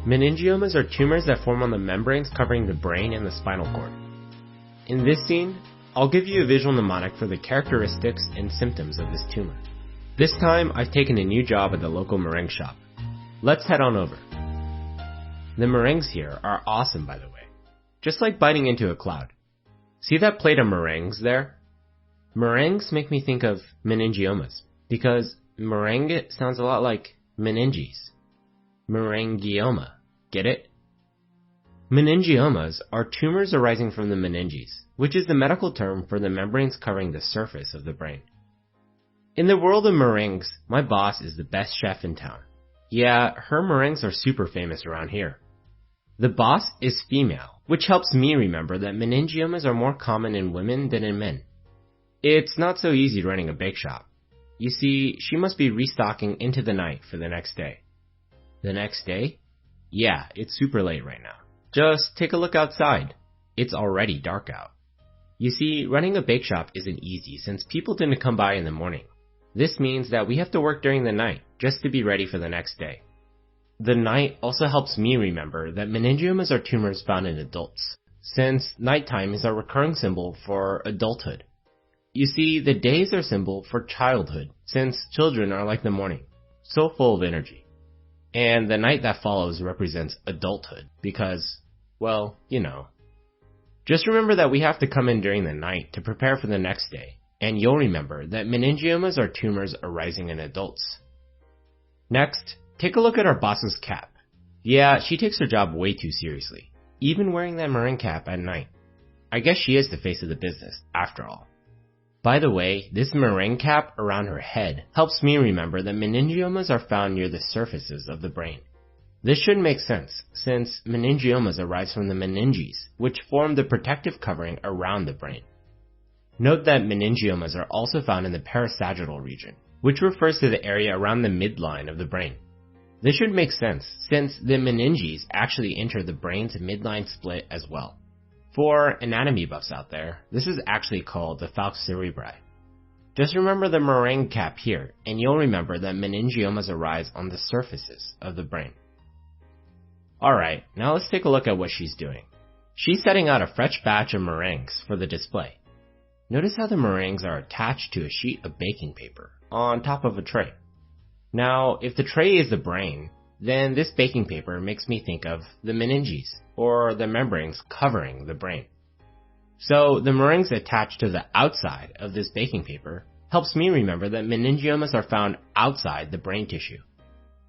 Meningiomas are tumors that form on the membranes covering the brain and the spinal cord. In this scene, I'll give you a visual mnemonic for the characteristics and symptoms of this tumor. This time, I've taken a new job at the local meringue shop. Let's head on over. The meringues here are awesome, by the way. Just like biting into a cloud. See that plate of meringues there? Meringues make me think of meningiomas, because meringue sounds a lot like meninges. Meningioma. Get it? Meningiomas are tumors arising from the meninges, which is the medical term for the membranes covering the surface of the brain. In the world of meringues, my boss is the best chef in town. Yeah, her meringues are super famous around here. The boss is female, which helps me remember that meningiomas are more common in women than in men. It's not so easy running a bake shop. You see, she must be restocking into the night for the next day. The next day? Yeah, it's super late right now. Just take a look outside. It's already dark out. You see, running a bake shop isn't easy since people didn't come by in the morning. This means that we have to work during the night just to be ready for the next day. The night also helps me remember that meningiomas are tumors found in adults, since nighttime is our recurring symbol for adulthood. You see, the days are symbol for childhood, since children are like the morning, so full of energy. And the night that follows represents adulthood, because, well, you know. Just remember that we have to come in during the night to prepare for the next day, and you'll remember that meningiomas are tumors arising in adults. Next, take a look at our boss's cap. Yeah, she takes her job way too seriously, even wearing that meringue cap at night. I guess she is the face of the business, after all. By the way, this meringue cap around her head helps me remember that meningiomas are found near the surfaces of the brain. This should make sense, since meningiomas arise from the meninges, which form the protective covering around the brain. Note that meningiomas are also found in the parasagittal region, which refers to the area around the midline of the brain. This should make sense, since the meninges actually enter the brain's midline split as well. For anatomy buffs out there, this is actually called the falx cerebri. Just remember the meringue cap here, and you'll remember that meningiomas arise on the surfaces of the brain. Alright, now let's take a look at what she's doing. She's setting out a fresh batch of meringues for the display. Notice how the meringues are attached to a sheet of baking paper on top of a tray. Now, if the tray is the brain, then this baking paper makes me think of the meninges, or the membranes covering the brain. So the meringues attached to the outside of this baking paper helps me remember that meningiomas are found outside the brain tissue.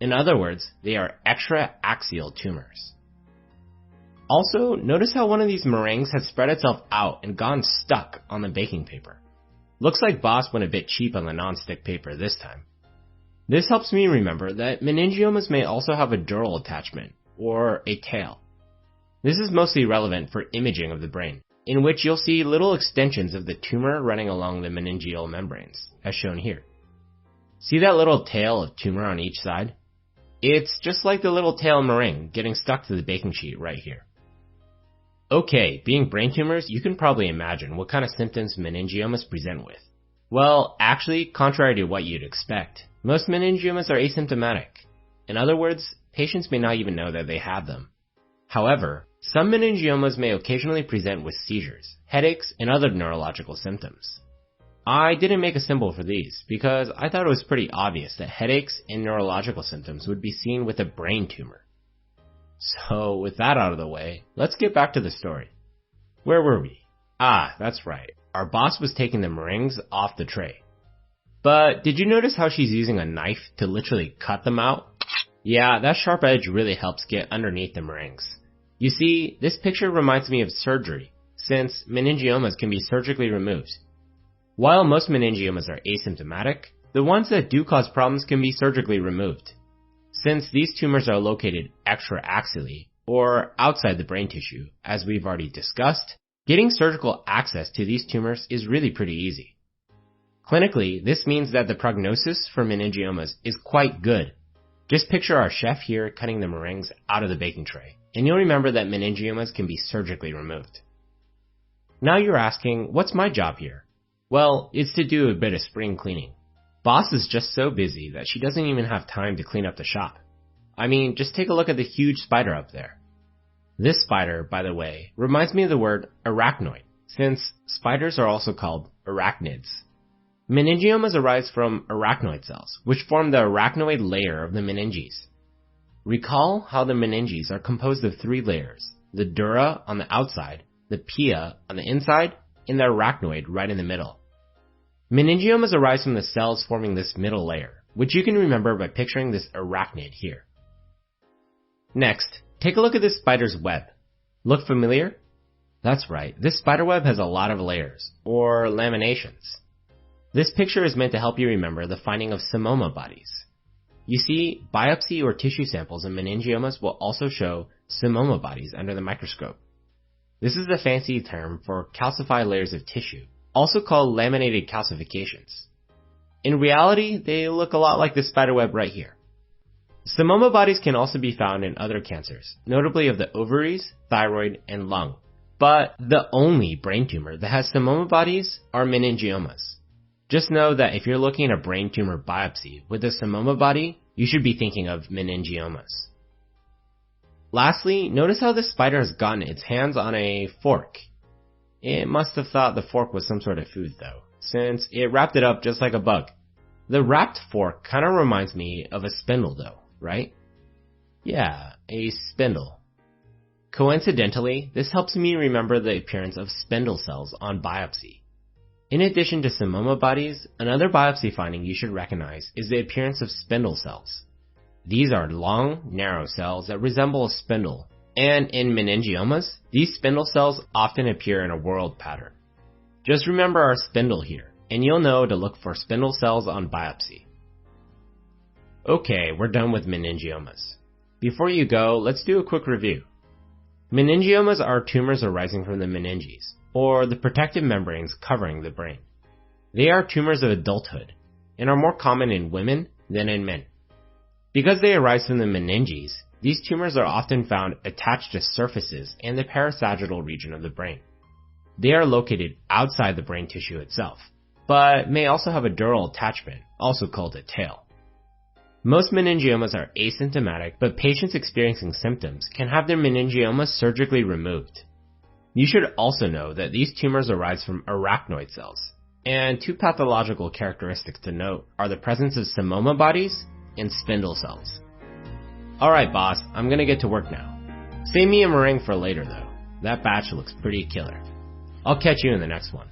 In other words, they are extra-axial tumors. Also, notice how one of these meringues has spread itself out and gone stuck on the baking paper. Looks like boss went a bit cheap on the non-stick paper this time. This helps me remember that meningiomas may also have a dural attachment, or a tail. This is mostly relevant for imaging of the brain, in which you'll see little extensions of the tumor running along the meningeal membranes, as shown here. See that little tail of tumor on each side? It's just like the little tail meringue getting stuck to the baking sheet right here. Okay, being brain tumors, you can probably imagine what kind of symptoms meningiomas present with. Well, actually, contrary to what you'd expect, most meningiomas are asymptomatic. In other words, patients may not even know that they have them. However, some meningiomas may occasionally present with seizures, headaches, and other neurological symptoms. I didn't make a symbol for these because I thought it was pretty obvious that headaches and neurological symptoms would be seen with a brain tumor. So with that out of the way, let's get back to the story. Where were we? Ah, that's right. Our boss was taking the meringues off the tray. But did you notice how she's using a knife to literally cut them out? Yeah, that sharp edge really helps get underneath the meringues. You see, this picture reminds me of surgery, since meningiomas can be surgically removed. While most meningiomas are asymptomatic, the ones that do cause problems can be surgically removed. Since these tumors are located extra-axially, or outside the brain tissue, as we've already discussed, getting surgical access to these tumors is really pretty easy. Clinically, this means that the prognosis for meningiomas is quite good. Just picture our chef here cutting the meringues out of the baking tray, and you'll remember that meningiomas can be surgically removed. Now you're asking, what's my job here? Well, it's to do a bit of spring cleaning. Boss is just so busy that she doesn't even have time to clean up the shop. I mean, just take a look at the huge spider up there. This spider, by the way, reminds me of the word arachnoid, since spiders are also called arachnids. Meningiomas arise from arachnoid cells, which form the arachnoid layer of the meninges. Recall how the meninges are composed of 3 layers, the dura on the outside, the pia on the inside, and the arachnoid right in the middle. Meningiomas arise from the cells forming this middle layer, which you can remember by picturing this arachnid here. Next, take a look at this spider's web. Look familiar? That's right, this spider web has a lot of layers, or laminations. This picture is meant to help you remember the finding of pneumoma bodies. You see, biopsy or tissue samples in meningiomas will also show pneumoma bodies under the microscope. This is a fancy term for calcified layers of tissue, also called laminated calcifications. In reality, they look a lot like this spider web right here. Pneumoma bodies can also be found in other cancers, notably of the ovaries, thyroid, and lung. But the only brain tumor that has pneumoma bodies are meningiomas. Just know that if you're looking at a brain tumor biopsy with a pneumoma body, you should be thinking of meningiomas. Lastly, notice how this spider has gotten its hands on a fork. It must have thought the fork was some sort of food though, since it wrapped it up just like a bug. The wrapped fork kinda reminds me of a spindle though, right? Yeah, a spindle. Coincidentally, this helps me remember the appearance of spindle cells on biopsy. In addition to pneumoma bodies, another biopsy finding you should recognize is the appearance of spindle cells. These are long, narrow cells that resemble a spindle, and in meningiomas, these spindle cells often appear in a whorled pattern. Just remember our spindle here, and you'll know to look for spindle cells on biopsy. Okay, we're done with meningiomas. Before you go, let's do a quick review. Meningiomas are tumors arising from the meninges, or the protective membranes covering the brain. They are tumors of adulthood, and are more common in women than in men. Because they arise from the meninges, these tumors are often found attached to surfaces in the parasagittal region of the brain. They are located outside the brain tissue itself, but may also have a dural attachment, also called a tail. Most meningiomas are asymptomatic, but patients experiencing symptoms can have their meningiomas surgically removed. You should also know that these tumors arise from arachnoid cells, and 2 pathological characteristics to note are the presence of pneumoma bodies and spindle cells. Alright boss, I'm gonna get to work now. Save me a meringue for later though. That batch looks pretty killer. I'll catch you in the next one.